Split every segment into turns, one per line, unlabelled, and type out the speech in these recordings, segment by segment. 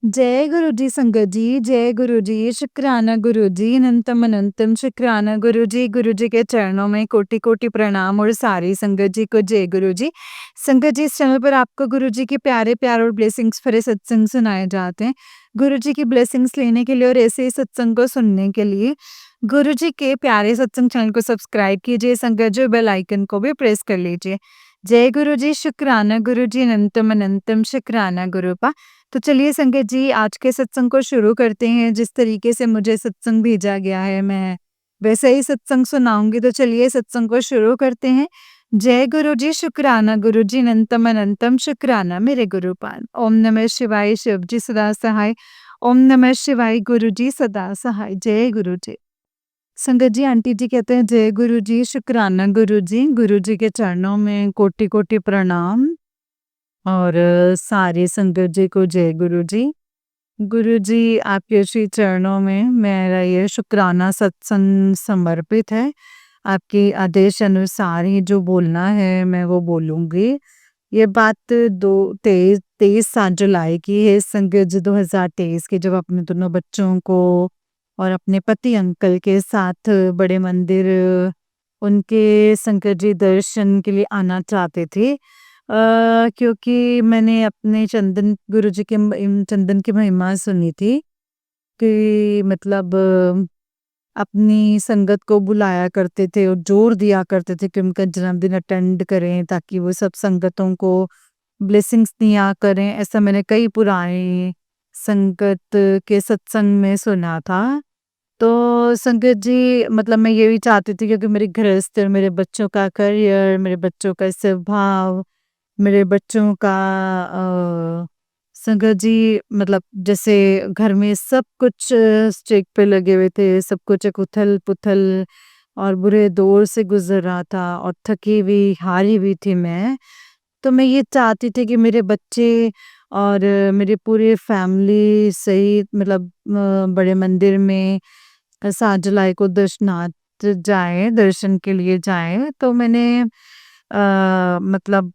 जय गुरु जी संगत जी, जय गुरु जी, शुक्राना गुरु जी, अनंतम अनंतम शुक्राना गुरु जी के चरणों में कोटि-कोटि प्रणाम और सारी संगत जी को जय गुरु जी। संगत जी, इस चैनल पर आपको गुरु जी के प्यारे-प्यारे और ब्लेसिंग्स भरे सत्संग सुनाए जाते हैं। गुरु जी की ब्लेसिंग्स लेने के लिए और ऐसे ही सत्संग को सुनने के लिए गुरु जी के प्यारे सत्संग चैनल को सब्सक्राइब कीजिए संगत जी, बेल आइकन को भी प्रेस कर लीजिए। जय गुरु जी, शुक्राना गुरु जी, अनंतम अनंतम शुक्राना गुरुपा। तो चलिए संगत जी, आज के सत्संग को शुरू करते हैं। जिस तरीके से मुझे सत्संग भेजा गया है, मैं वैसे ही सत्संग सुनाऊँगी। तो चलिए सत्संग को शुरू करते हैं। जय गुरु जी, शुक्राना गुरु जी, अनंतम अनंतम शुक्राना मेरे गुरुपाद। ओम नमः शिवाय, शिव जी सदा सहाय। ओम नमः शिवाय, गुरु जी सदा सहाय। जय गुरु जी। संगत जी, आंटी जी कहते हैं जय गुरु जी, शुक्राना गुरु जी के चरणों में कोटि-कोटि प्रणाम। और सारी संगत जी को जय गुरु जी। गुरु जी, आपके श्री चरणों में मेरा ये शुक्राना सत्संग समर्पित है। आपके आदेश अनुसार ही जो बोलना है मैं वो बोलूँगी। ये बात दो 23 जुलाई की है, संगत जी, 2023 की, जब अपने दोनों बच्चों को और अपने पति अंकल के साथ बड़े मंदिर उनके संगत जी दर्शन के लिए आना चाहते थे। क्योंकि मैंने अपने चंदन गुरुजी के चंदन की महिमा सुनी थी कि मतलब अपनी संगत को बुलाया करते थे और जोर दिया करते थे कि उनका जन्मदिन अटेंड करें ताकि वो सब संगतों को ब्लेसिंग्स दिया करें। ऐसा मैंने कई पुराने संगत के सत्संग में सुना था। तो संगत जी, मतलब मैं ये भी चाहती थी क्योंकि मेरी गृहस्थ और मेरे बच्चों का करियर, मेरे बच्चों का स्वभाव, मेरे बच्चों का संगत जी, मतलब जैसे घर में सब कुछ स्ट्रेक पे लगे हुए थे, सब कुछ एक उथल-पुथल और बुरे दौर से गुज़र रहा था और थकी हुई, हारी हुई थी मैं। तो मैं ये चाहती थी कि मेरे बच्चे और मेरी पूरी फैमिली सही, मतलब बड़े मंदिर में 7 जुलाई को दर्शनार्थ जाएँ, दर्शन के लिए जाएँ। तो मैंने मतलब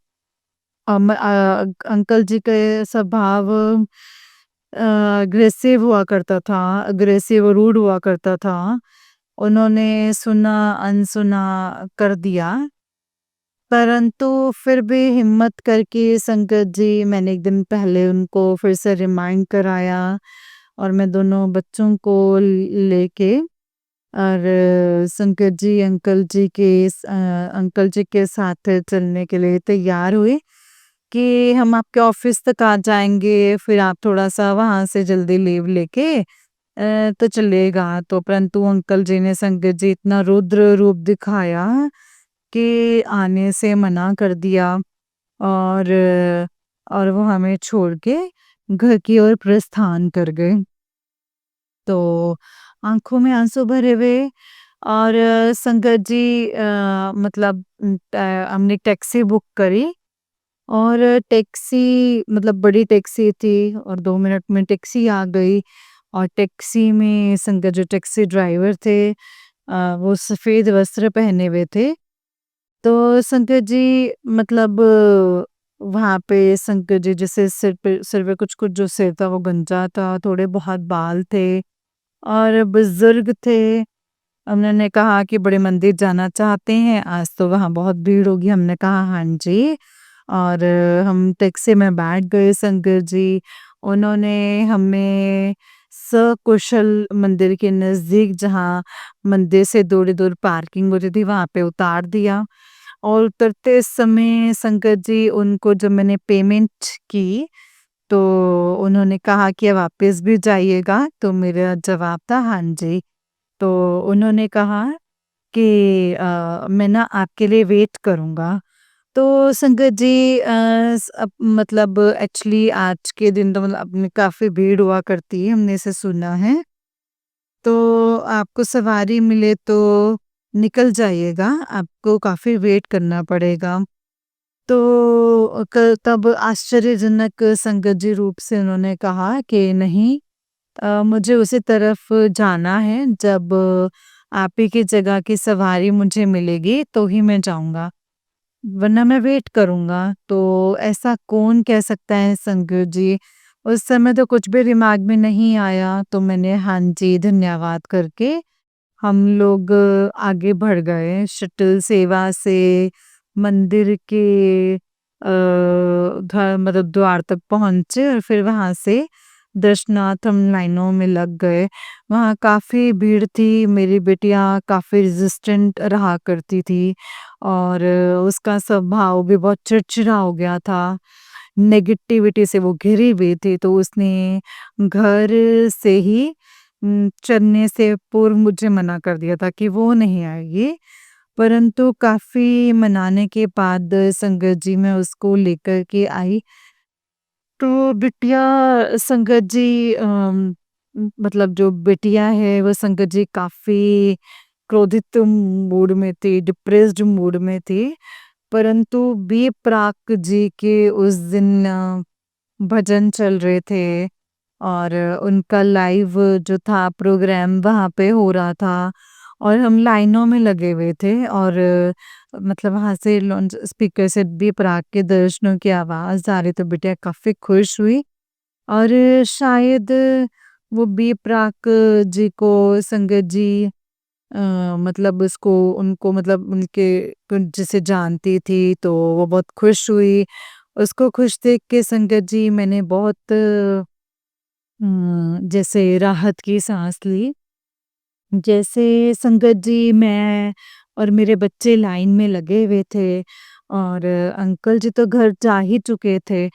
अंकल जी के स्वभाव अग्रेसिव हुआ करता था, अग्रेसिव और रूड हुआ करता था। उन्होंने सुना अनसुना कर दिया, परंतु फिर भी हिम्मत करके संगत जी, मैंने एक दिन पहले उनको फिर से रिमाइंड कराया और मैं दोनों बच्चों को लेके और संगत जी अंकल जी के साथ चलने के लिए तैयार हुए कि हम आपके ऑफिस तक आ जाएँगे, फिर आप थोड़ा-सा वहाँ से जल्दी लीव लेके तो चलिएगा। तो परंतु अंकल जी ने, संगत जी, इतना रुद्र रूप दिखाया कि आने से मना कर दिया और वो हमें छोड़ के घर की ओर प्रस्थान कर गए। तो आँखों में आँसू भरे हुए और संगत जी, मतलब हमने टैक्सी बुक करी और टैक्सी, मतलब बड़ी टैक्सी थी और 2 मिनट में टैक्सी आ गई। और टैक्सी में संगत जो टैक्सी ड्राइवर थे, वो सफ़ेद वस्त्र पहने हुए थे। तो संगत जी, मतलब वहाँ पे संगत जी जैसे सिर पे कुछ-कुछ जो सिर था वो गंजा था, थोड़े बहुत बाल थे और बुज़ुर्ग थे। उन्होंने कहा कि बड़े मंदिर जाना चाहते हैं, आज तो वहाँ बहुत भीड़ होगी। हमने कहा हाँ जी, और हम टैक्सी में बैठ गए संगत जी। उन्होंने हमें सकुशल मंदिर के नज़दीक, जहाँ मंदिर से थोड़ी दूर पार्किंग होती थी, वहाँ पे उतार दिया। और उतरते समय संगत जी, उनको जब मैंने पेमेंट की तो उन्होंने कहा कि वापस भी जाइएगा? तो मेरा जवाब था हाँ जी। तो उन्होंने कहा कि मैं ना आपके लिए वेट करूँगा। तो संगत जी, अब मतलब एक्चुअली आज के दिन तो मतलब अपने काफ़ी भीड़ हुआ करती है, हमने ऐसे सुना है। तो आपको सवारी मिले तो निकल जाइएगा, आपको काफ़ी वेट करना पड़ेगा। तो तब आश्चर्यजनक संगत जी रूप से उन्होंने कहा कि नहीं, मुझे उसी तरफ जाना है, जब आप ही की जगह की सवारी मुझे मिलेगी तो ही मैं जाऊँगा, वरना मैं वेट करूँगा। तो ऐसा कौन कह सकता है संगत जी? उस समय तो कुछ भी दिमाग में नहीं आया, तो मैंने हाँ जी, धन्यवाद करके हम लोग आगे बढ़ गए शटल सेवा से मंदिर के मतलब द्वार तक पहुँचे और फिर वहाँ से दर्शनार्थ हम लाइनों में लग गए। वहाँ काफ़ी भीड़ थी, मेरी बिटिया काफ़ी रेज़िस्टेंट रहा करती थी और उसका स्वभाव भी बहुत चिड़चिड़ा हो गया था। नेगेटिविटी से वो घिरी हुई थी, तो उसने घर से ही चलने से पूर्व मुझे मना कर दिया था कि वो नहीं आएगी। परंतु काफ़ी मनाने के बाद संगत जी मैं उसको लेकर के आई। तो बिटिया संगत जी मतलब जो बिटिया है वो संगत जी काफ़ी क्रोधित मूड में थी, डिप्रेस्ड मूड में थी। परंतु बी प्राक जी के उस दिन भजन चल रहे थे और उनका लाइव जो था प्रोग्राम वहाँ पे हो रहा था और हम लाइनों में लगे हुए थे और मतलब वहाँ से लाउंज स्पीकर से बी प्राक के दर्शनों की आवाज़ आ रही तो बिटिया काफ़ी खुश हुई और शायद वो बी प्राक जी को संगत जी मतलब उसको उनको मतलब उनके जिसे जानती थी तो वो बहुत खुश हुई। उसको खुश देख के संगत जी मैंने बहुत जैसे राहत की साँस ली। जैसे संगत जी, मैं और मेरे बच्चे लाइन में लगे हुए थे और अंकल जी तो घर जा ही चुके थे,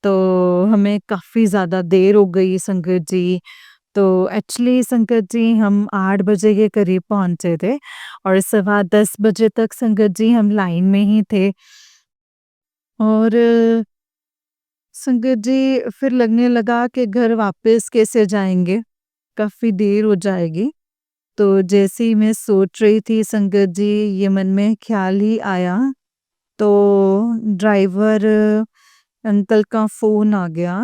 तो हमें काफ़ी ज़्यादा देर हो गई संगत जी। तो एक्चुअली संगत जी हम 8 बजे के करीब पहुँचे थे और सवा 10 बजे तक संगत जी हम लाइन में ही थे और संगत जी फिर लगने लगा कि घर वापस कैसे जाएँगे, काफ़ी देर हो जाएगी। तो जैसे ही मैं सोच रही थी संगत जी ये मन में ख्याल ही आया, तो ड्राइवर अंकल का फ़ोन आ गया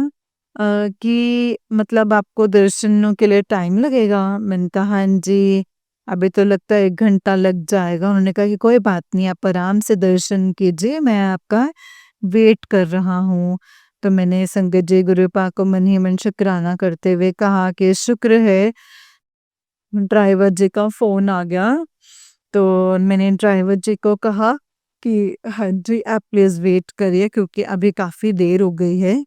कि मतलब आपको दर्शनों के लिए टाइम लगेगा? मैंने कहा हाँ जी, अभी तो लगता है 1 घंटा लग जाएगा। उन्होंने कहा कि कोई बात नहीं आप आराम से दर्शन कीजिए, मैं आपका वेट कर रहा हूँ। तो मैंने संगत जी गुरुपा को मन ही मन शुकराना करते हुए कहा कि शुक्र है ड्राइवर जी का फ़ोन आ गया, तो मैंने ड्राइवर जी को कहा कि हाँ जी, आप प्लीज़ वेट करिए क्योंकि अभी काफ़ी देर हो गई है।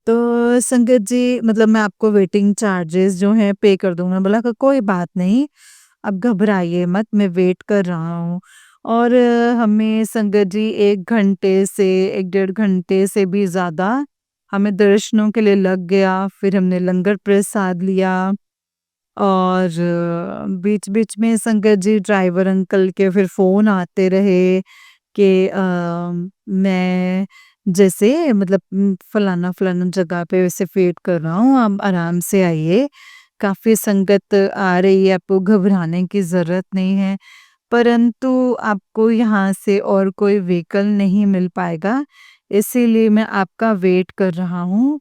तो संगत जी मतलब मैं आपको वेटिंग चार्जेस जो हैं पे कर दूँगा। बोला कि कोई बात नहीं, आप घबराइए मत, मैं वेट कर रहा हूँ। और हमें संगत जी 1 घंटे से 1 डेढ़ घंटे से भी ज़्यादा हमें दर्शनों के लिए लग गया। फिर हमने लंगर प्रसाद लिया और बीच-बीच में संगत जी ड्राइवर अंकल के फिर फ़ोन आते रहे कि मैं जैसे मतलब फलाना-फलाना जगह पे वैसे वेट कर रहा हूँ, आप आराम से आइए। काफ़ी संगत आ रही है, आपको घबराने की ज़रूरत नहीं है, परंतु आपको यहाँ से और कोई व्हीकल नहीं मिल पाएगा, इसीलिए मैं आपका वेट कर रहा हूँ।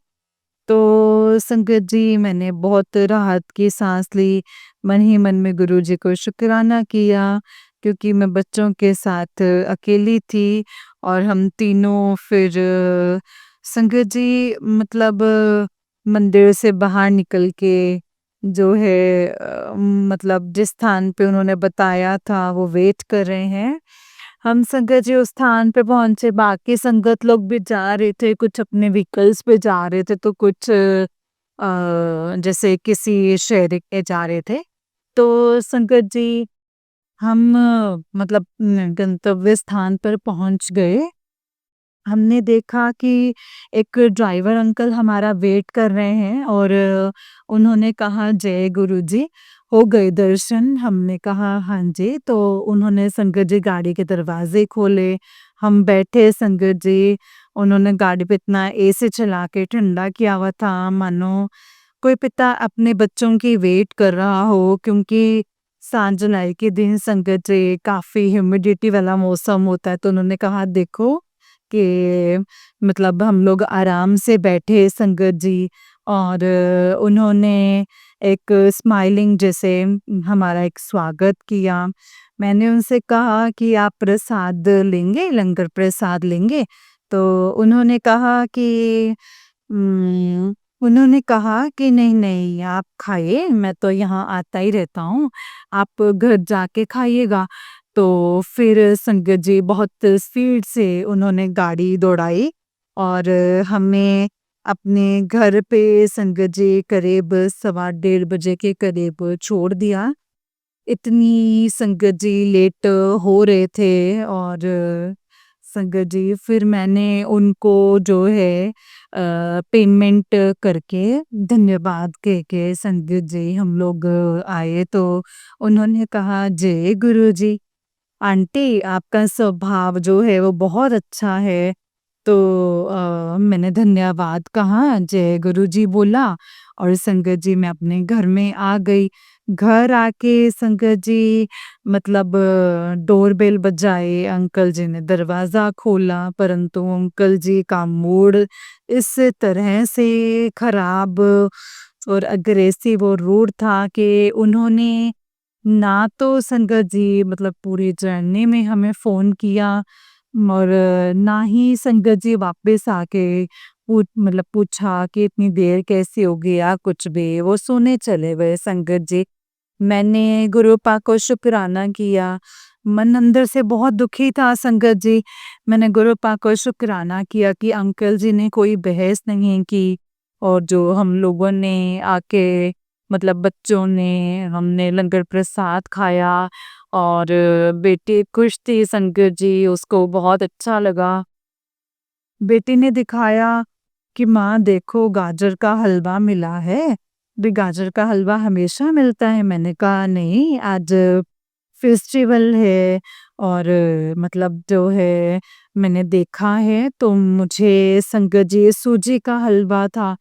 तो संगत जी मैंने बहुत राहत की साँस ली, मन ही मन में गुरुजी को शुकराना किया क्योंकि मैं बच्चों के साथ अकेली थी और हम तीनों फिर संगत जी मतलब मंदिर से बाहर निकल के जो है मतलब जिस स्थान पे उन्होंने बताया था वो वेट कर रहे हैं। हम संगत जी उस स्थान पे पहुँचे, बाकी संगत लोग भी जा रहे थे, कुछ अपने व्हीकल्स पे जा रहे थे, तो कुछ जैसे किसी शहर के जा रहे थे। तो संगत जी हम मतलब गंतव्य स्थान पर पहुँच गए। हमने देखा कि एक ड्राइवर अंकल हमारा वेट कर रहे हैं और उन्होंने कहा जय गुरु जी, हो गए दर्शन? हमने कहा हाँ जी, तो उन्होंने संगत जी गाड़ी के दरवाजे खोले, हम बैठे संगत जी, उन्होंने गाड़ी पे इतना एसी चला के ठंडा किया हुआ था मानो कोई पिता अपने बच्चों की वेट कर रहा हो क्योंकि 7 जुलाई के दिन संगत जी काफ़ी ह्यूमिडिटी वाला मौसम होता है, तो उन्होंने कहा देखो कि मतलब हम लोग आराम से बैठे संगत जी और उन्होंने एक स्माइलिंग जैसे हमारा एक स्वागत किया। मैंने उनसे कहा कि आप प्रसाद लेंगे, लंगर प्रसाद लेंगे? तो उन्होंने कहा कि उन्होंने कहा कि नहीं, नहीं आप खाइए, मैं तो यहाँ आता ही रहता हूँ, आप घर जाके खाइएगा। तो फिर संगत जी बहुत स्पीड से उन्होंने गाड़ी दौड़ाई और हमें अपने घर पे संगत जी करीब सवा डेढ़ बजे के करीब छोड़ दिया। इतनी संगत जी लेट हो रहे थे और संगत जी फिर मैंने उनको जो है पेमेंट करके धन्यवाद कह के संगत जी हम लोग आए तो उन्होंने कहा जय गुरु जी। आंटी आपका स्वभाव जो है वो बहुत अच्छा है। तो मैंने धन्यवाद कहा, जय गुरुजी बोला और संगत जी मैं अपने घर में आ गई। घर आके संगत जी मतलब डोरबेल बजाए, अंकल जी ने दरवाज़ा खोला परंतु अंकल जी का मूड इस तरह से खराब और अग्रेसिव और रूड था कि उन्होंने ना तो संगत जी मतलब पूरी जर्नी में हमें फ़ोन किया और ना ही संगत जी वापस आके मतलब पूछा कि इतनी देर कैसे हो गई या कुछ भी, वो सोने चले गए संगत जी। मैंने गुरुपा को शुक्राना किया, मन अंदर से बहुत दुखी था संगत जी। मैंने गुरुपा को शुक्राना किया कि अंकल जी ने कोई बहस नहीं की और जो हम लोगों ने आके मतलब बच्चों ने हमने लंगर प्रसाद खाया और बेटी खुश थी संगत जी, उसको बहुत अच्छा लगा। बेटी ने दिखाया कि माँ देखो गाजर का हलवा मिला है। भी गाजर का हलवा हमेशा मिलता है? मैंने कहा नहीं, आज फेस्टिवल है और मतलब जो है मैंने देखा है तो मुझे संगत जी सूजी का हलवा था।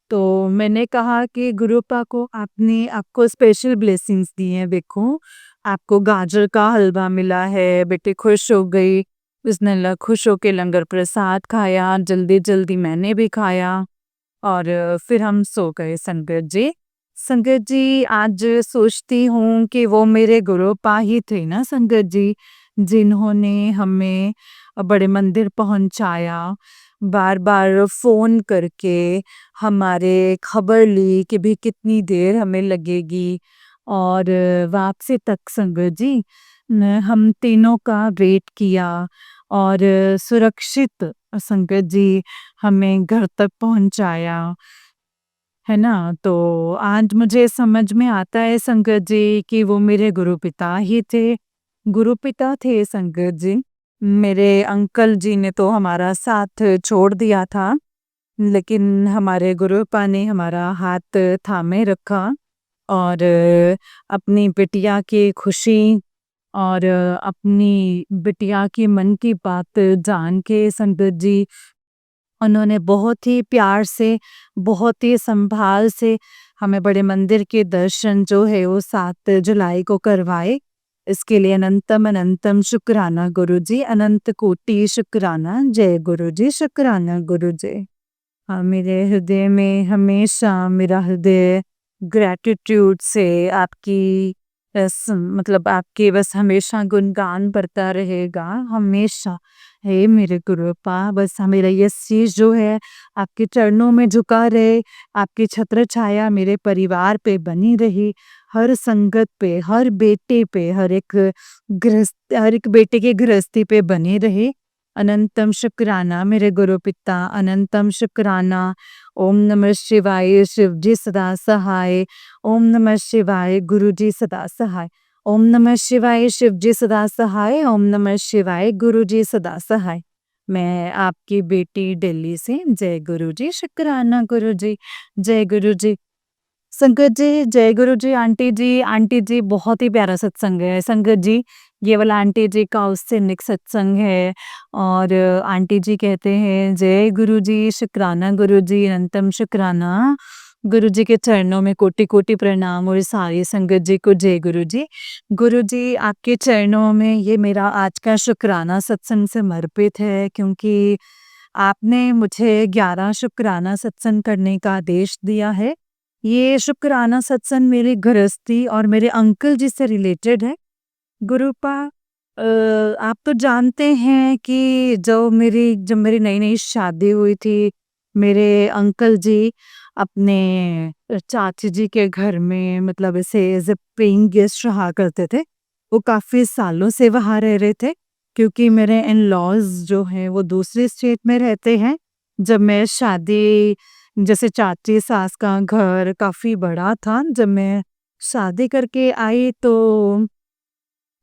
तो मैंने कहा कि गुरुपा को आपने आपको स्पेशल ब्लेसिंग्स दी हैं, देखो आपको गाजर का हलवा मिला है। बेटी खुश हो गई, उसने खुश होके लंगर प्रसाद खाया, जल्दी-जल्दी मैंने भी खाया और फिर हम सो गए संगत जी। संगत जी आज सोचती हूँ कि वो मेरे गुरुपा ही थे ना संगत जी, जिन्होंने हमें बड़े मंदिर पहुँचाया, बार-बार फ़ोन करके हमारे खबर ली कि भी कितनी देर हमें लगेगी और वापसी तक संगत जी न हम तीनों का वेट किया और सुरक्षित संगत जी हमें घर तक पहुँचाया, है ना? तो आज मुझे समझ में आता है संगत जी कि वो मेरे गुरुपिता ही थे। गुरुपिता थे संगत जी। मेरे अंकल जी ने तो हमारा साथ छोड़ दिया था, लेकिन हमारे गुरुपा ने हमारा हाथ थामे रखा और अपनी बिटिया की खुशी और अपनी बिटिया की मन की बात जान के संगत जी उन्होंने बहुत ही प्यार से, बहुत ही संभाल से हमें बड़े मंदिर के दर्शन जो है वो 7 जुलाई को करवाए। इसके लिए अनंतम अनंतम शुक्राना गुरुजी, अनंत कोटि शुक्राना। जय गुरुजी, शुक्राना गुरुजी। हाँ, मेरे हृदय में हमेशा मेरा हृदय ग्रैटिट्यूड से आपकी मतलब आपके बस हमेशा गुणगान करता रहेगा, हमेशा। हे मेरे गुरुपा, बस मेरा ये शीश जो है आपके चरणों में झुका रहे, आपकी छत्र छाया मेरे परिवार पे बनी रही, हर संगत पे, हर बेटे पे, हर एक बेटे की गृहस्थी पे बनी रहे। अनंतम शुक्राना मेरे गुरुपिता, अनंतम शुक्राना। ओम नमः शिवाय, शिव जी सदा सहाय। ओम नमः शिवाय, गुरु जी सदा सहाय। ओम नमः शिवाय, शिव जी सदा सहाय। ओम नमः शिवाय, गुरु जी सदा सहाय। मैं आपकी बेटी दिल्ली से। जय गुरु जी, शुक्राना गुरु जी, जय गुरु जी। संगत जी, जय गुरु जी, आंटी जी बहुत ही प्यारा सत्संग है। संगत जी, ये वाला आंटी जी का उससे नेक्स्ट सत्संग है और आंटी जी कहते हैं जय गुरु जी, शुक्राना गुरु जी, अनंतम शुक्राना। गुरु जी के चरणों में कोटि-कोटि प्रणाम और सारी संगत जी को जय गुरु जी। गुरु जी, आपके चरणों में ये मेरा आज का शुक्राना सत्संग समर्पित है क्योंकि आपने मुझे 11 शुक्राना सत्संग करने का आदेश दिया है। ये शुक्राना सत्संग मेरी गृहस्थी और मेरे अंकल जी से रिलेटेड है। गुरुपा आप तो जानते हैं कि जब मेरी नई-नई शादी हुई थी, मेरे अंकल जी अपने चाची जी के घर में मतलब ऐसे एज़ अ पेइंग गेस्ट रहा करते थे। वो काफ़ी सालों से वहाँ रह रहे थे क्योंकि मेरे इन-लॉज़ जो हैं वो दूसरे स्टेट में रहते हैं। जब मैं शादी जैसे चाची सास का घर काफ़ी बड़ा था, जब मैं शादी करके आई तो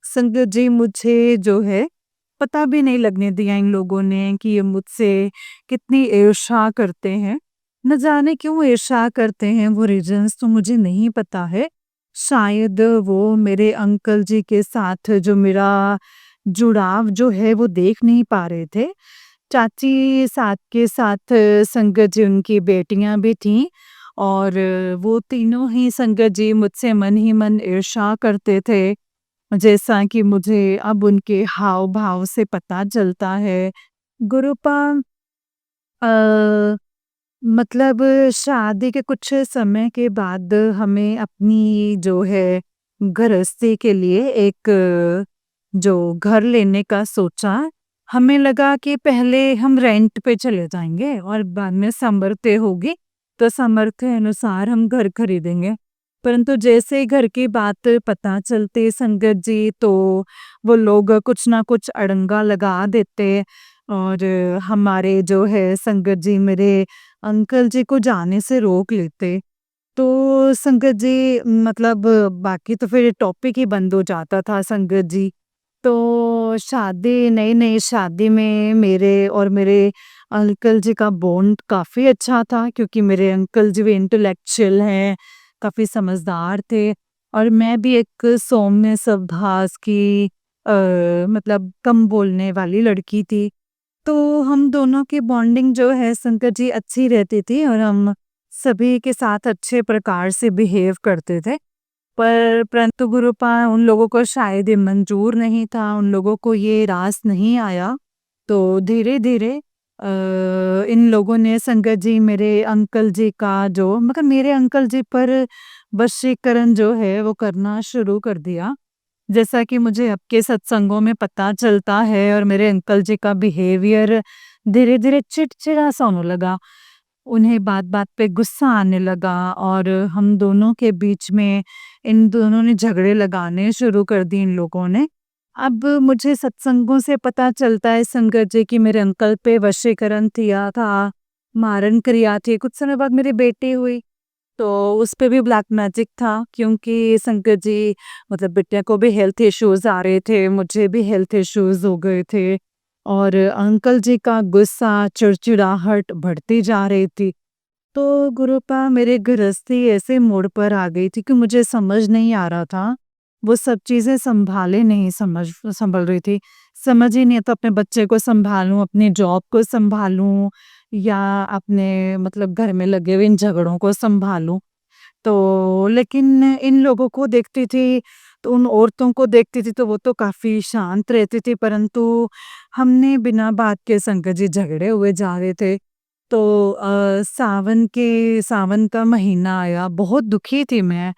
संगत जी मुझे जो है पता भी नहीं लगने दिया इन लोगों ने कि ये मुझसे कितनी ईर्ष्या करते हैं। न जाने क्यों ईर्ष्या करते हैं, वो रीज़न्स तो मुझे नहीं पता है। शायद वो मेरे अंकल जी के साथ जो मेरा जुड़ाव जो है वो देख नहीं पा रहे थे। चाची साथ के साथ संगत जी उनकी बेटियां भी थीं और वो तीनों ही संगत जी मुझसे मन ही मन ईर्ष्या करते थे। जैसा कि मुझे अब उनके हाव-भाव से पता चलता है। गुरूपा अ, मतलब शादी के कुछ समय के बाद हमें अपनी जो है गृहस्थी के लिए एक जो घर लेने का सोचा। हमें लगा कि पहले हम रेंट पे चले जाएँगे और बाद में सामर्थ्य होगी, तो सामर्थ्य अनुसार हम घर खरीदेंगे। परंतु जैसे ही घर की बात पता चलती संगत जी तो वो लोग कुछ ना कुछ अड़ंगा लगा देते और हमारे जो है संगत जी मेरे अंकल जी को जाने से रोक लेते। तो संगत जी मतलब बाकी तो फिर टॉपिक ही बंद हो जाता था संगत जी। तो शादी नई-नई शादी में मेरे और मेरे अंकल जी का बॉन्ड काफ़ी अच्छा था क्योंकि मेरे अंकल जी भी इंटेलेक्चुअल हैं, काफ़ी समझदार थे और मैं भी एक सौम्य स्वभाव की मतलब कम बोलने वाली लड़की थी। तो हम दोनों की बॉन्डिंग जो है संगत जी अच्छी रहती थी और हम सभी के साथ अच्छे प्रकार से बिहेव करते थे। पर परंतु गुरूपा उन लोगों को शायद ये मंजूर नहीं था, उन लोगों को ये रास नहीं आया। तो धीरे-धीरे इन लोगों ने संगत जी मेरे अंकल जी का जो मतलब मेरे अंकल जी पर वशीकरण जो है वो करना शुरू कर दिया। जैसा कि मुझे अब के सत्संगों में पता चलता है और मेरे अंकल जी का बिहेवियर धीरे-धीरे चिड़चिड़ा-सा होने लगा। उन्हें बात-बात पे गुस्सा आने लगा और हम दोनों के बीच में इन दोनों ने झगड़े लगाने शुरू कर दिए इन लोगों ने। अब मुझे सत्संगों से पता चलता है संगत जी कि मेरे अंकल पे वशीकरण किया था, मारण क्रिया थी। कुछ समय बाद मेरी बेटी हुई, तो उस पे भी ब्लैक मैजिक था क्योंकि संगत जी मतलब बिटिया को भी हेल्थ इश्यूज़ आ रहे थे, मुझे भी हेल्थ इश्यूज़ हो गए थे और अंकल जी का गुस्सा, चिड़चिड़ाहट बढ़ती जा रही थी। तो गुरूपा मेरी गृहस्थी ऐसे मोड़ पर आ गई थी कि मुझे समझ नहीं आ रहा था। वो सब चीज़ें सँभाले नहीं सँभल रही थी। समझ ही नहीं आता अपने बच्चे को सँभालूँ, अपनी जॉब को सँभालूँ या अपने मतलब घर में लगे हुए इन झगड़ों को सँभालूँ। तो लेकिन इन लोगों को देखती थी, तो उन औरतों को देखती थी तो वो तो काफ़ी शांत रहती थी परंतु हमने बिना बात के संगत जी झगड़े हुए जा रहे थे। तो सावन का महीना आया, बहुत दुखी थी मैं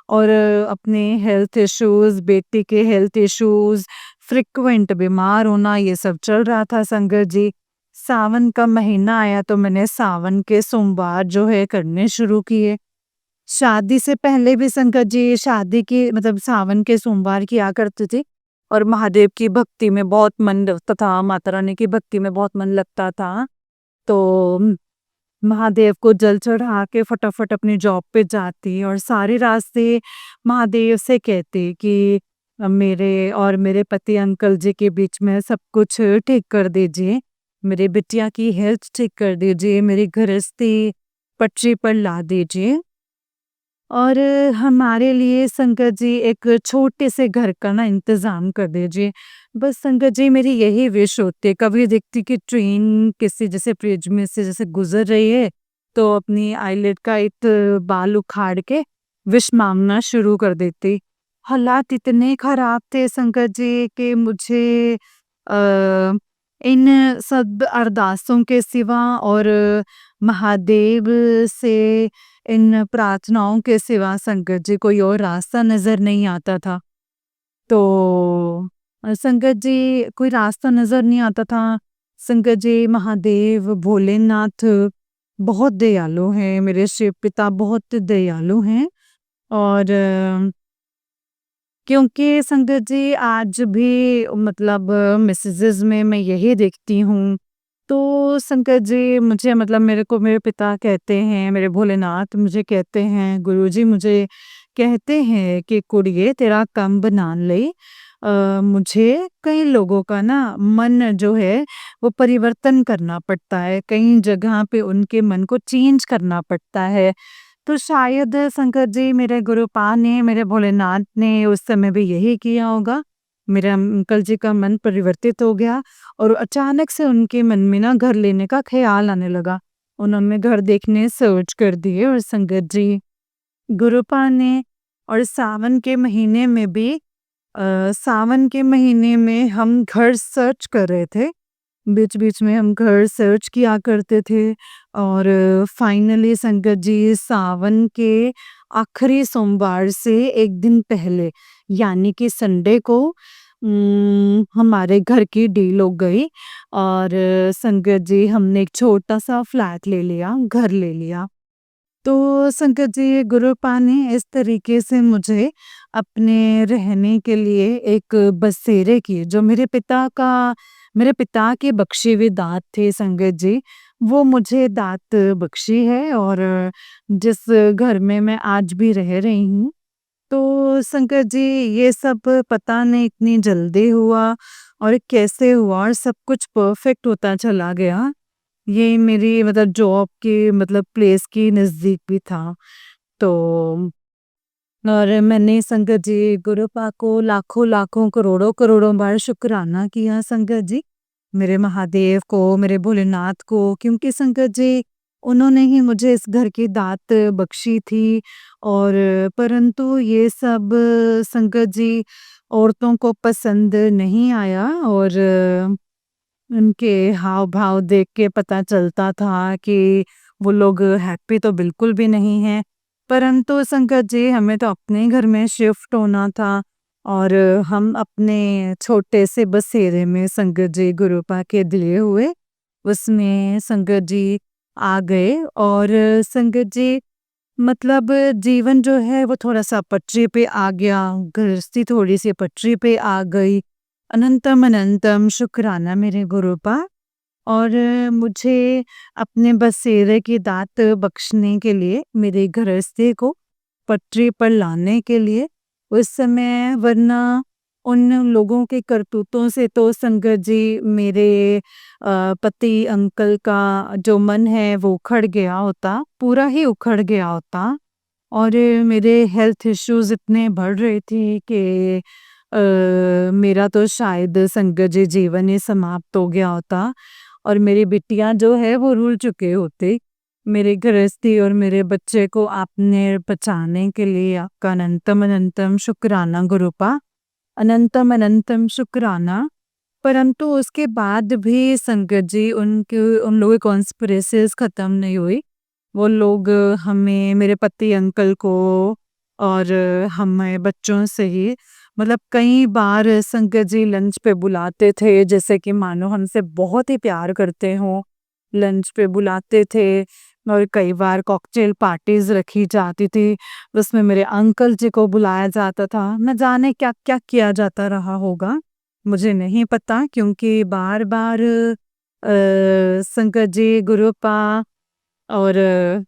और अपने हेल्थ इश्यूज़, बेटी के हेल्थ इश्यूज़, फ्रीक्वेंट बीमार होना ये सब चल रहा था संगत जी। सावन का महीना आया तो मैंने सावन के सोमवार जो है करने शुरू किए। शादी से पहले भी संगत जी शादी की मतलब सावन के सोमवार किया करती थी और महादेव की भक्ति में बहुत मन लगता था, माता रानी की भक्ति में बहुत मन लगता था। तो महादेव को जल चढ़ा के फटाफट अपनी जॉब पे जाती और सारे रास्ते महादेव से कहती कि मेरे और मेरे पति अंकल जी के बीच में सब कुछ ठीक कर दीजिए, मेरी बिटिया की हेल्थ ठीक कर दीजिए, मेरी गृहस्थी पटरी पर ला दीजिए। और हमारे लिए संगत जी एक छोटे से घर का ना इंतज़ाम कर दीजिए। बस संगत जी मेरी यही विश होती है, कभी देखती कि ट्रेन किसी जैसे ब्रिज में से जैसे गुज़र रही है, तो अपनी आईलेट का एक बाल उखाड़ के विश माँगना शुरू कर देती। हालात इतने ख़राब थे संगत जी कि मुझे अ, इन सब अरदासों के सिवा और महादेव से इन प्रार्थनाओं के सिवा संगत जी कोई और रास्ता नज़र नहीं आता था। तो संगत जी कोई रास्ता नज़र नहीं आता था। संगत जी महादेव, भोलेनाथ बहुत दयालु हैं, मेरे शिव पिता बहुत दयालु हैं। और क्योंकि संगत जी आज भी मतलब मैसेजेस में मैं यही देखती हूँ, तो संगत जी मुझे मतलब मेरे को मेरे पिता कहते हैं, मेरे भोलेनाथ मुझे कहते हैं, गुरुजी मुझे कहते हैं कि कुड़िए तेरा काम बना ले। मुझे कई लोगों का ना मन जो है वो परिवर्तन करना पड़ता है, कई जगह पे उनके मन को चेंज करना पड़ता है। तो शायद शंकर जी मेरे गुरुपा ने, मेरे भोलेनाथ ने उस समय भी यही किया होगा। मेरे अंकल जी का मन परिवर्तित हो गया और अचानक से उनके मन में ना घर लेने का ख़्याल आने लगा। उन्होंने घर देखने सर्च कर दिए और संगत जी गुरुपा ने और सावन के महीने में भी सावन के महीने में हम घर सर्च कर रहे थे। बीच-बीच में हम घर सर्च किया करते थे और फाइनली संगत जी सावन के आखिरी सोमवार से 1 दिन पहले यानी कि संडे को हमारे घर की डील हो गई और संगत जी हमने एक छोटा-सा फ्लैट ले लिया, घर ले लिया। तो संगत जी गुरुपा ने इस तरीके से मुझे अपने रहने के लिए एक बसेरे की जो मेरे पिता के बख्शे हुए दात थे संगत जी, वो मुझे दात बख्शी है और जिस घर में मैं आज भी रह रही हूँ। तो संगत जी ये सब पता नहीं इतनी जल्दी हुआ और कैसे हुआ और सब कुछ परफेक्ट होता चला गया। ये मेरी मतलब जॉब के मतलब प्लेस के नज़दीक भी था। तो और मैंने संगत जी गुरुपा को लाखों-लाखों, करोड़ों-करोड़ों बार शुक्राना किया संगत जी। मेरे महादेव को, मेरे भोलेनाथ को क्योंकि संगत जी उन्होंने ही मुझे इस घर की दात बख्शी थी और परंतु ये सब संगत जी औरतों को पसंद नहीं आया और उनके हाव-भाव देख के पता चलता था कि वो लोग हैप्पी तो बिल्कुल भी नहीं हैं। परंतु संगत जी हमें तो अपने घर में शिफ्ट होना था और हम अपने छोटे से बसेरे में संगत जी गुरुपा के दिए हुए उसमें संगत जी आ गए और संगत जी मतलब जीवन जो है वो थोड़ा-सा पटरी पे आ गया, गृहस्थी थोड़ी-सी पटरी पे आ गई। अनंतम अनंतम शुक्राना मेरे गुरुपा और मुझे अपने बसेरे की दात बख्शने के लिए, मेरे गृहस्थी को पटरी पर लाने के लिए उस समय वरना उन लोगों के करतूतों से तो संगत जी मेरे पति अंकल का जो मन है वो उखड़ गया होता, पूरा ही उखड़ गया होता और मेरे हेल्थ इश्यूज़ इतने बढ़ रहे थे कि मेरा तो शायद संगत जी जीवन ही समाप्त हो गया होता और मेरी बिटिया जो है वो रुल चुके होते। मेरे गृहस्थी और मेरे बच्चे को आपने बचाने के लिए आपका अनंतम अनंतम शुक्राना गुरुपा। अनंतम अनंतम शुक्राना। परंतु उसके बाद भी संगत जी उन लोगों की कॉन्स्पिरेसीज़ ख़त्म नहीं हुई। वो लोग हमें मेरे पति अंकल को और हमें बच्चों से ही मतलब कई बार संगत जी लंच पे बुलाते थे जैसे कि मानो हमसे बहुत ही प्यार करते हों। लंच पे बुलाते थे और कई बार कॉकटेल पार्टीज़ रखी जाती थी। उसमें मेरे अंकल जी को बुलाया जाता था। न जाने क्या-क्या किया जाता रहा होगा, मुझे नहीं पता क्योंकि बार-बार संगत जी गुरुपा और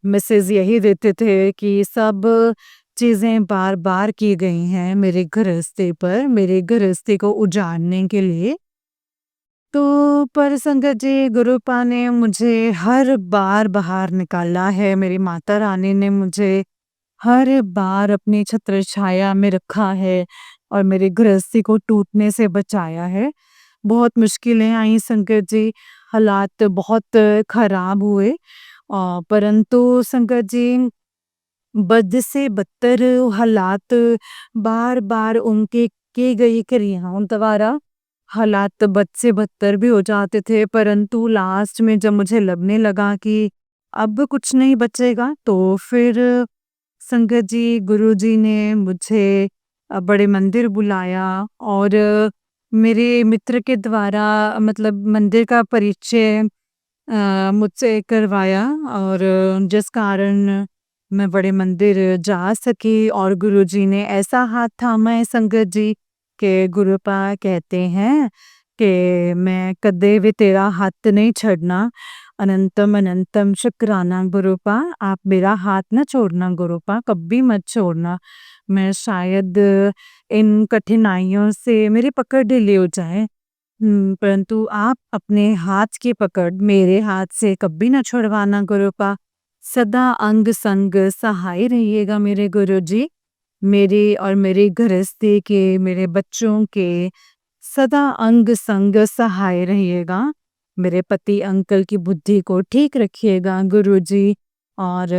मैसेज यही देते थे कि सब चीज़ें बार-बार की गई हैं मेरे गृहस्थी पर, मेरे गृहस्थी को उजाड़ने के लिए। तो पर संगत जी गुरुपा ने मुझे हर बार बाहर निकाला है, मेरी माता रानी ने मुझे हर बार अपनी छत्रछाया में रखा है और मेरी गृहस्थी को टूटने से बचाया है। बहुत मुश्किलें आई संगत जी, हालात बहुत खराब हुए परंतु संगत जी बद से बदतर हालात बार-बार उनके की गई क्रियाओं द्वारा हालात बद से बदतर भी हो जाते थे परंतु लास्ट में जब मुझे लगने लगा कि अब कुछ नहीं बचेगा तो फिर संगत जी गुरुजी ने मुझे बड़े मंदिर बुलाया और मेरे मित्र के द्वारा मतलब मंदिर का परिचय मुझसे करवाया और जिस कारण मैं बड़े मंदिर जा सकी और गुरुजी ने ऐसा हाथ थामा है संगत जी कि गुरुपा कहते हैं कि मैं कदे भी तेरा हाथ नहीं छड़ना, अनंतम अनंतम शुक्राना गुरुपा, आप मेरा हाथ ना छोड़ना गुरुपा, कभी मत छोड़ना। मैं शायद इन कठिनाइयों से मेरी पकड़ ढीली हो जाए, परंतु आप अपने हाथ की पकड़ मेरे हाथ से कभी ना छुड़वाना गुरुपा। सदा अंग संग सहाय रहिएगा मेरे गुरुजी। मेरे और मेरे गृहस्थी के, मेरे बच्चों के सदा अंग संग सहाय रहिएगा। मेरे पति अंकल की बुद्धि को ठीक रखिएगा गुरुजी, और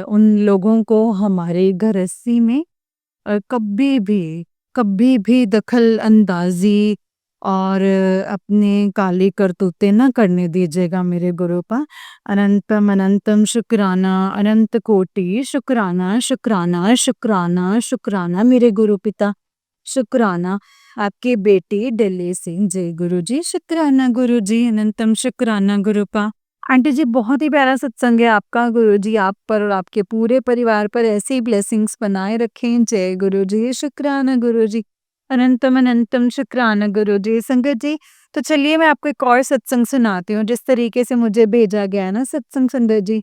उन लोगों को हमारे गृहस्थी में कभी भी दखल अंदाजी और अपने काली करतूतें ना करने दीजिएगा मेरे गुरुपा। अनंतम अनंतम शुक्राना, अनंत कोटि शुक्राना शुक्राना शुक्राना शुक्राना मेरे गुरु पिता, शुक्राना। आपकी बेटी दिल्ली सिंह, जय गुरु जी, शुक्राना गुरु जी, अनंतम शुक्राना गुरुपा। आंटी जी बहुत ही प्यारा सत्संग है आपका, गुरु जी आप पर और आपके पूरे परिवार पर ऐसी ही ब्लेसिंग्स बनाए रखें, जय गुरु जी, शुक्राना गुरु जी, अनंतम अनंतम शुक्राना गुरु जी। संगत जी, तो चलिए मैं आपको एक और सत्संग सुनाती हूँ, जिस तरीके से मुझे भेजा गया है ना सत्संग संगत जी,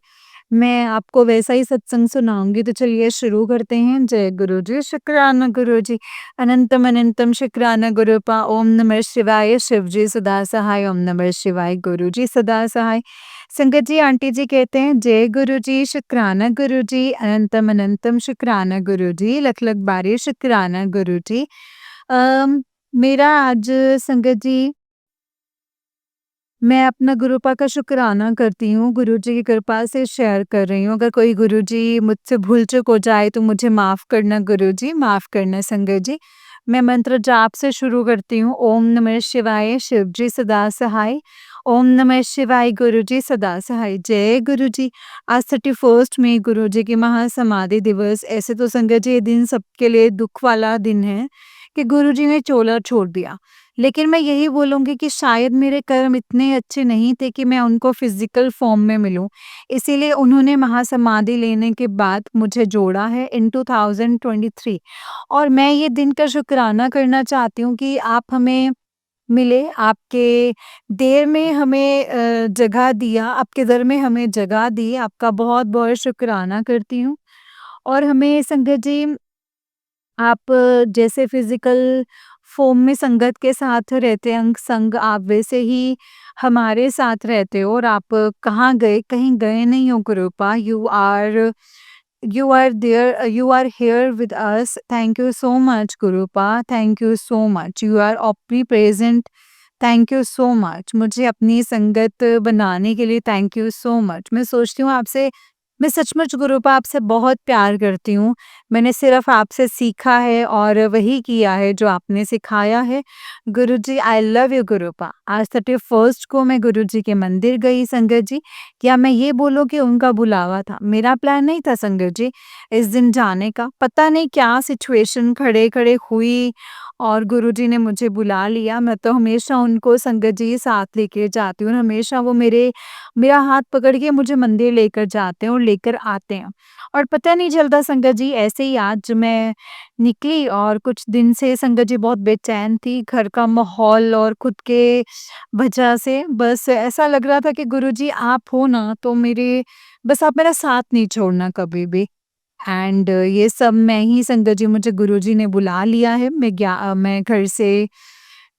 मैं आपको वैसा ही सत्संग सुनाऊंगी। तो चलिए शुरू करते हैं। जय गुरु जी, शुक्राना गुरु जी, अनंतम अनंतम शुक्राना गुरुपा। ओम नमः शिवाय, शिव जी सदा सहाय, ओम नमः शिवाय, गुरु जी सदा सहाय। संगत जी, आंटी जी कहते हैं जय गुरु जी, शुक्राना गुरु जी, अनंतम अनंतम शुक्राना गुरु जी, लख लख बारी शुक्राना गुरु जी। मेरा आज संगत जी, मैं अपना गुरुपा का शुक्राना करती हूँ, गुरुजी की कृपा से शेयर कर रही हूँ। अगर कोई गुरुजी मुझसे भूल-चूक हो जाए तो मुझे माफ़ करना गुरुजी, माफ़ करना संगत जी। मैं मंत्र जाप से शुरू करती हूँ। ओम नमः शिवाय, शिव जी सदा सहाय। ओम नमः शिवाय, गुरु जी सदा सहाय। जय गुरु जी। आज 31 मई गुरु जी की महासमाधि दिवस। ऐसे तो संगत जी ये दिन सबके लिए दुःख वाला दिन है कि गुरु जी ने चोला छोड़ दिया। लेकिन मैं यही बोलूँगी कि शायद मेरे कर्म इतने अच्छे नहीं थे कि मैं उनको फ़िज़िकल फ़ॉर्म में मिलूँ। इसीलिए उन्होंने महासमाधि लेने के बाद मुझे जोड़ा है इन 2023, और मैं ये दिन का शुक्राना करना चाहती हूँ कि आप हमें मिले, आपके देर में हमें जगह दिया, आपके दर में हमें जगह दी, आपका बहुत-बहुत शुक्राना करती हूँ। और हमें संगत जी, आप जैसे फिजिकल फ़ॉर्म में संगत के साथ रहते हैं, अंग संग, आप वैसे ही हमारे साथ रहते हो, और आप कहाँ गए, कहीं गए नहीं हो Gurupa. You are there, you are here with us. Thank you so much Gurupa, thank you so much, you are omnipresent. Thank you so much, मुझे अपनी संगत बनाने के लिए थैंक यू सो मच। मैं सोचती हूँ आपसे, मैं सचमुच गुरुपा आपसे बहुत प्यार करती हूँ। मैंने सिर्फ़ आपसे सीखा है और वही किया है जो आपने सिखाया है। गुरुजी आई लव यू गुरुपा। आज 31st को मैं गुरुजी के मंदिर गई संगत जी। या मैं ये बोलूँ कि उनका बुलावा था। मेरा प्लान नहीं था संगत जी इस दिन जाने का। पता नहीं क्या सिचुएशन खड़े-खड़े हुई और गुरुजी ने मुझे बुला लिया। मैं तो हमेशा उनको संगत जी साथ लेके जाती हूँ और हमेशा वो मेरा हाथ पकड़ के मुझे मंदिर लेकर जाते हैं और लेकर आते हैं। और पता नहीं चलता संगत जी, ऐसे ही आज मैं निकली और कुछ दिन से संगत जी बहुत बेचैन थी, घर का माहौल और खुद के वजह से बस ऐसा लग रहा था कि गुरुजी आप हो ना तो मेरे, बस आप मेरा साथ नहीं छोड़ना कभी भी। एंड ये सब मैं ही संगत जी, मुझे गुरुजी ने बुला लिया है। मैं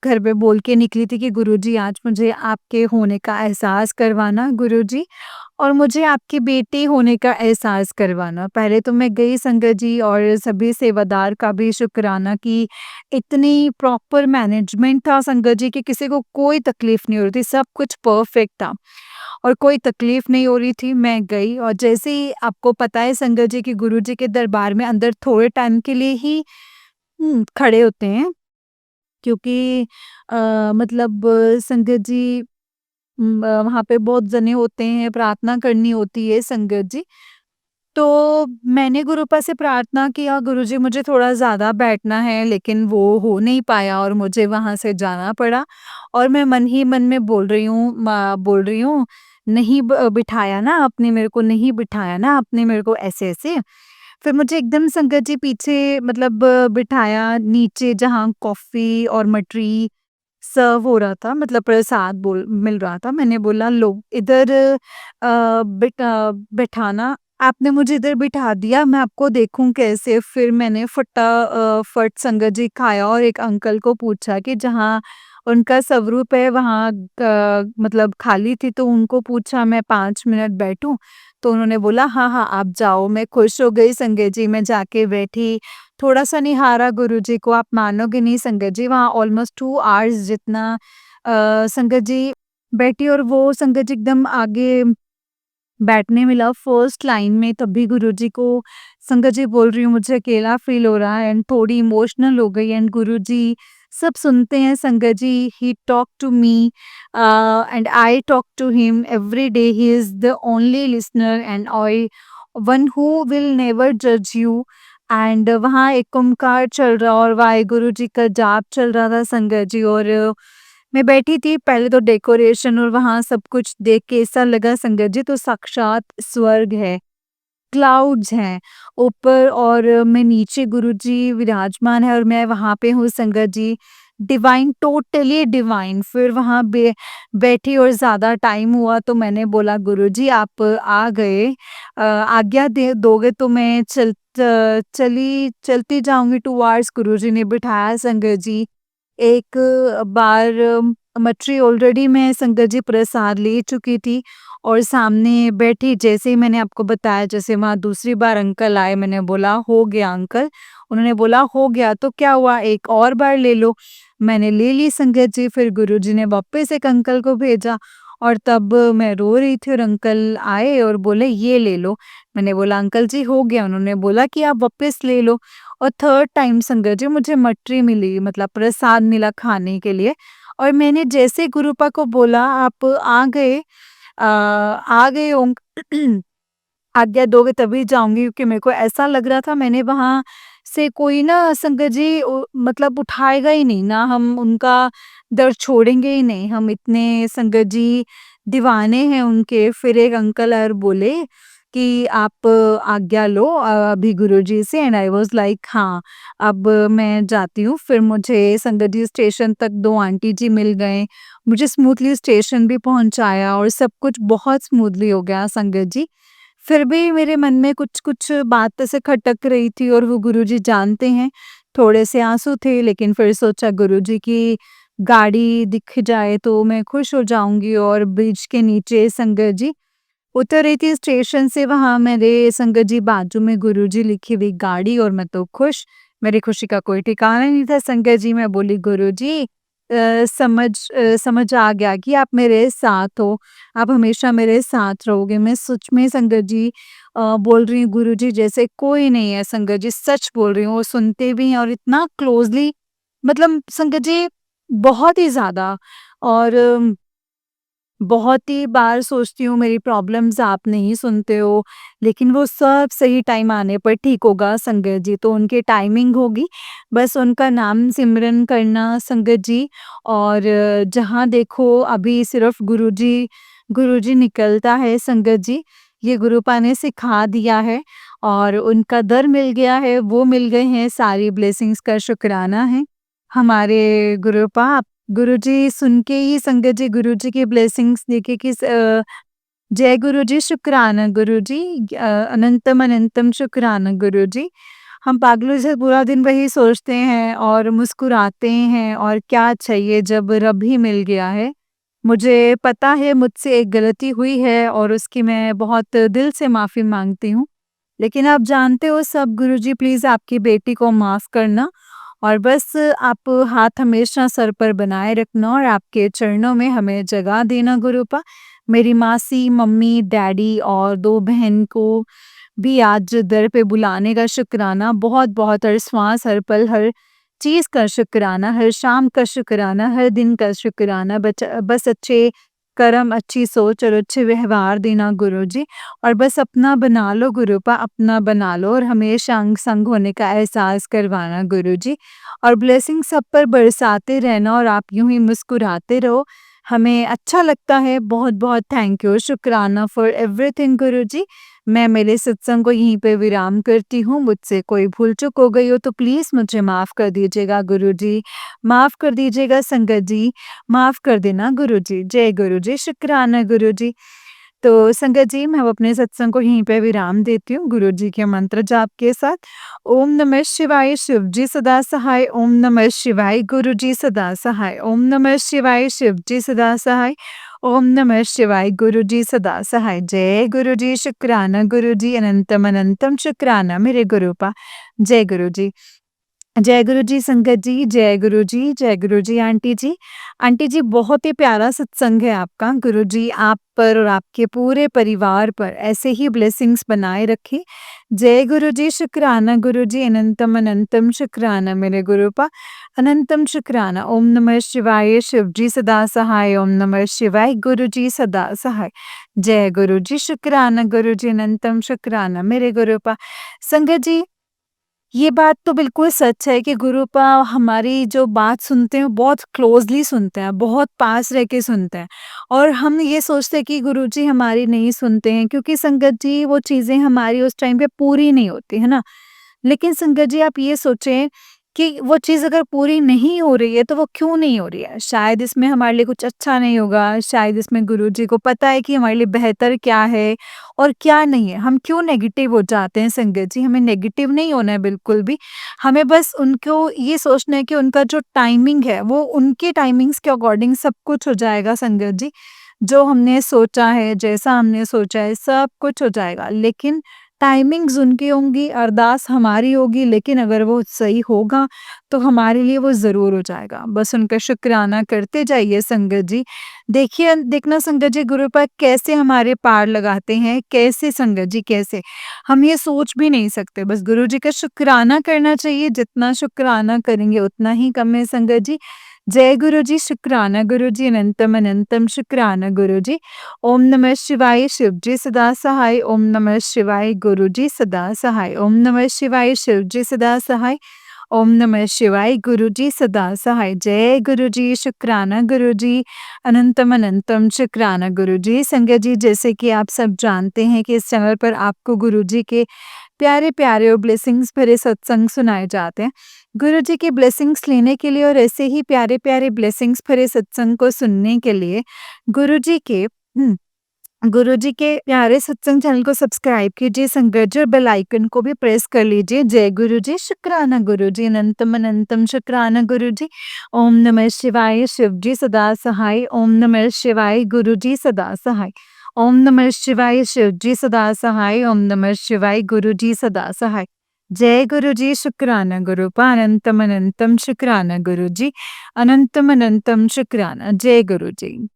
घर पे बोल के निकली थी कि गुरुजी आज मुझे आपके होने का एहसास करवाना गुरुजी, और मुझे आपकी बेटी होने का एहसास करवाना। पहले तो मैं गई संगत जी और सभी सेवादार का भी शुक्राना कि इतनी प्रॉपर मैनेजमेंट था संगत जी कि किसी को कोई तकलीफ नहीं हो रही थी, सब कुछ परफेक्ट था और कोई तकलीफ नहीं हो रही थी। मैं गई और जैसे ही आपको पता है संगत जी कि गुरुजी के दरबार में अंदर थोड़े टाइम के लिए ही खड़े होते हैं, क्योंकि मतलब संगत जी वहाँ पे बहुत जने होते हैं, प्रार्थना करनी होती है संगत जी। तो मैंने गुरुपा से प्रार्थना किया, गुरुजी मुझे थोड़ा ज़्यादा बैठना है, लेकिन वो हो नहीं पाया और मुझे वहाँ से जाना पड़ा। और मैं मन ही मन में बोल रही हूँ नहीं बिठाया ना आपने मेरे को, नहीं बिठाया ना आपने मेरे को, ऐसे-ऐसे। फिर मुझे एकदम संगत जी पीछे मतलब बिठाया नीचे जहाँ कॉफ़ी और मटरी सर्व हो रहा था, मतलब प्रसाद बोल मिल रहा था। मैंने बोला लो इधर बिठाना। आपने मुझे इधर बिठा दिया, मैं आपको देखूँ कैसे? फिर मैंने फट संगत जी खाया और एक अंकल को पूछा कि जहाँ उनका स्वरूप है वहाँ मतलब खाली थी, तो उनको पूछा मैं 5 मिनट बैठूँ? तो उन्होंने बोला हाँ, हाँ, आप जाओ। मैं खुश हो गई संगत जी, मैं जाके बैठी। थोड़ा-सा निहारा गुरुजी को, आप मानोगे नहीं संगत जी, वहाँ ऑलमोस्ट 2 आवर्स जितना संगत जी बैठी, और वो संगत जी एकदम आगे बैठने मिला फर्स्ट लाइन में। तब भी गुरुजी को संगत जी बोल रही हूँ मुझे अकेला फ़ील हो रहा है, एंड थोड़ी इमोशनल हो गई, एंड गुरुजी सब सुनते हैं संगत जी। He talk to me and I talk to him every day. He is the only listener and I one who will never जज यू। एंड वहाँ एक ओमकार चल रहा और वाहेगुरु जी का जाप चल रहा था संगत जी। और मैं बैठी थी, पहले तो डेकोरेशन और वहाँ सब कुछ देख के ऐसा लगा संगत जी तो साक्षात स्वर्ग है, क्लाउड्स हैं ऊपर, और मैं नीचे गुरुजी विराजमान है और मैं वहाँ पे हूँ संगत जी। Divine, totally divine. फिर वहाँ बैठी और ज़्यादा टाइम हुआ तो मैंने बोला गुरुजी आप आ गए, आज्ञा दे दोगे तो मैं चलती जाऊँगी टुवर्ड्स। गुरुजी ने बिठाया संगत जी। एक बार मटरी ऑलरेडी मैं संगत जी प्रसाद ले चुकी थी और सामने बैठी, जैसे ही मैंने आपको बताया जैसे वहाँ दूसरी बार अंकल आए, मैंने बोला हो गया अंकल, उन्होंने बोला हो गया तो क्या हुआ, एक और बार ले लो। मैंने ले ली संगत जी। फिर गुरुजी ने वापस एक अंकल को भेजा और तब मैं रो रही थी और अंकल आए और बोले ये ले लो। मैंने बोला अंकल जी हो गया, उन्होंने बोला कि आप वापस ले लो। और थर्ड टाइम संगत जी मुझे मटरी मिली, मतलब प्रसाद मिला खाने के लिए, और मैंने जैसे गुरुपा को बोला आप आ गए होंगे, आज्ञा दोगे तभी जाऊँगी, क्योंकि मेरे को ऐसा लग रहा था मैंने वहाँ से कोई ना संगत जी मतलब उठाएगा ही नहीं ना, हम उनका दर छोड़ेंगे ही नहीं, हम इतने संगत जी दीवाने हैं उनके। फिर एक अंकल और बोले कि आप आज्ञा लो अभी गुरुजी से, एंड आई वाज़ लाइक हाँ, अब मैं जाती हूँ। फिर मुझे संगत जी स्टेशन तक 2 आंटी जी मिल गए, मुझे स्मूथली स्टेशन भी पहुँचाया और सब कुछ बहुत स्मूथली हो गया संगत जी। फिर भी मेरे मन में कुछ-कुछ बात ऐसे खटक रही थी और वो गुरुजी जानते हैं, थोड़े से आँसू थे, लेकिन फिर सोचा गुरुजी की गाड़ी दिख जाए तो मैं खुश हो जाऊँगी। और ब्रिज के नीचे संगत जी उतर रही थी स्टेशन से, वहाँ मेरे संगत जी बाजू में गुरुजी लिखी हुई गाड़ी, और मैं तो खुश, मेरी खुशी का कोई ठिकाना नहीं था संगत जी। मैं बोली गुरुजी समझ आ गया कि आप मेरे साथ हो, आप हमेशा मेरे साथ रहोगे। मैं सच में संगत जी बोल रही हूँ गुरुजी जैसे कोई नहीं है संगत जी, सच बोल रही हूँ। वो सुनते भी हैं और इतना क्लोज़ली, मतलब संगत जी बहुत ही ज़्यादा। और बहुत ही बार सोचती हूँ मेरी प्रॉब्लम्स आप नहीं सुनते हो, लेकिन वो सब सही टाइम आने पर ठीक होगा संगत जी, तो उनकी टाइमिंग होगी, बस उनका नाम सिमरन करना संगत जी। और जहाँ देखो अभी सिर्फ गुरुजी गुरुजी निकलता है संगत जी, ये गुरुपा ने सिखा दिया है और उनका दर मिल गया है, वो मिल गए हैं, सारी ब्लेसिंग्स का शुक्राना है हमारे गुरुपा। गुरुजी सुन के ही संगत जी गुरुजी की ब्लेसिंग्स देके कि जय गुरुजी, शुक्राना गुरुजी, अनंतम अनंतम शुक्राना गुरुजी। हम पागलों से पूरा दिन वही सोचते हैं और मुस्कुराते हैं, और क्या चाहिए जब रब ही मिल गया है। मुझे पता है मुझसे एक गलती हुई है और उसकी मैं बहुत दिल से माफ़ी माँगती हूँ। लेकिन आप जानते हो सब गुरुजी, प्लीज़ आपकी बेटी को माफ़ करना, और बस आप हाथ हमेशा सर पर बनाए रखना और आपके चरणों में हमें जगह देना गुरुपा। मेरी मासी, मम्मी, डैडी और 2 बहन को भी आज दर पे बुलाने का शुक्राना, बहुत-बहुत हर श्वास, हर पल, हर चीज़ का शुक्राना, हर शाम का शुक्राना, हर दिन का शुक्राना। बस अच्छे कर्म, अच्छी सोच और अच्छे व्यवहार देना गुरुजी, और बस अपना बना लो गुरुपा, अपना बना लो और हमेशा अंग-संग होने का एहसास करवाना गुरुजी, और ब्लेसिंग सब पर बरसाते रहना और आप यूँ ही मुस्कुराते रहो, हमें अच्छा लगता है। बहुत-बहुत थैंक यू, शुक्राना फॉर एवरीथिंग गुरुजी। मैं मेरे सत्संग को यहीं पे विराम करती हूँ। मुझसे कोई भूल-चूक हो गई हो तो प्लीज़ मुझे माफ़ कर दीजिएगा गुरुजी। माफ़ कर दीजिएगा संगत जी, माफ़ कर देना गुरुजी। जय गुरुजी, शुक्राना गुरुजी। तो संगत जी, मैं अब अपने सत्संग को यहीं पे विराम देती हूँ गुरु जी के मंत्र जाप के साथ। ओम नमः शिवाय, शिव जी सदा सहाय। ओम नमः शिवाय, गुरु जी सदा सहाय। ओम नमः शिवाय, शिव जी सदा सहाय। ओम नमः शिवाय, गुरु जी सदा सहाय। जय गुरु जी, शुक्राना गुरु जी, अनंतम अनंतम शुक्राना मेरे गुरुपा। जय गुरु जी। जय गुरु जी संगत जी, जय गुरु जी, जय गुरु जी आंटी जी। आंटी जी, बहुत ही प्यारा सत्संग है आपका। गुरु जी आप पर और आपके पूरे परिवार पर ऐसे ही ब्लेसिंग्स बनाए रखें। जय गुरु जी, शुक्राना गुरु जी, अनंतम अनंतम शुक्राना मेरे गुरुपा। अनंतम शुक्राना। ओम नमः शिवाय, शिव जी सदा सहाय। ओम नमः शिवाय, गुरु जी सदा सहाय। जय गुरु जी, शुक्राना गुरु जी, अनंतम शुक्राना मेरे गुरुपा। संगत जी, ये बात तो बिल्कुल सच है कि गुरुपा हमारी जो बात सुनते हैं बहुत क्लोज़ली सुनते हैं, बहुत पास रह के सुनते हैं और हम ये सोचते हैं कि गुरुजी हमारी नहीं सुनते हैं क्योंकि संगत जी वो चीज़ें हमारी उस टाइम पे पूरी नहीं होती, है ना? लेकिन संगत जी आप ये सोचें कि वो चीज़ अगर पूरी नहीं हो रही है तो वो क्यों नहीं हो रही है? शायद इसमें हमारे लिए कुछ अच्छा नहीं होगा, शायद इसमें गुरुजी को पता है कि हमारे लिए बेहतर क्या है और क्या नहीं है। हम क्यों नेगेटिव हो जाते हैं संगत जी? हमें नेगेटिव नहीं होना है बिल्कुल भी। हमें बस उनको ये सोचना है कि उनका जो टाइमिंग है वो उनके टाइमिंग्स के अकॉर्डिंग सब कुछ हो जाएगा संगत जी। जो हमने सोचा है, जैसा हमने सोचा है सब कुछ हो जाएगा। लेकिन टाइमिंग्स उनकी होंगी, अरदास हमारी होगी, लेकिन अगर वो सही होगा तो हमारे लिए वो ज़रूर हो जाएगा। बस उनका शुक्राना करते जाइए संगत जी। देखिए देखना संगत जी गुरुपा कैसे हमारे पार लगाते हैं, कैसे संगत जी कैसे। हम ये सोच भी नहीं सकते, बस गुरु जी का शुक्राना करना चाहिए, जितना शुक्राना करेंगे उतना ही कम है संगत जी। जय गुरु जी, शुक्राना गुरु जी, अनंतम अनंतम शुक्राना गुरु जी। ओम नमः शिवाय, शिव जी सदा सहाय। ओम नमः शिवाय, गुरु जी सदा सहाय। ओम नमः शिवाय, शिव जी सदा सहाय। ओम नमः शिवाय, गुरु जी सदा सहाय। जय गुरु जी, शुक्राना गुरु जी, अनंतम अनंतम शुक्राना गुरु जी। संगत जी, जैसे कि आप सब जानते हैं कि इस चैनल पर आपको गुरु जी के प्यारे-प्यारे और ब्लेसिंग्स भरे सत्संग सुनाए जाते हैं। गुरु जी की ब्लेसिंग्स लेने के लिए और ऐसे ही प्यारे-प्यारे ब्लेसिंग्स भरे सत्संग को सुनने के लिए गुरु जी के गुरु जी के प्यारे सत्संग चैनल को सब्सक्राइब कीजिए संगत जी और बेल आइकन को भी प्रेस कर लीजिए। जय गुरु जी, शुक्राना गुरु जी, अनंतम अनंतम शुक्राना गुरु जी। ओम नमः शिवाय, शिव जी सदा सहाय। ओम नमः शिवाय, गुरु जी सदा सहाय। ओम नमः शिवाय, शिव जी सदा सहाय। ओम नमः शिवाय, गुरु जी सदा सहाय। जय गुरु जी, शुक्राना गुरुपा, अनंतम अनंतम शुक्राना गुरु जी, अनंतम अनंतम शुक्राना। जय गुरु जी।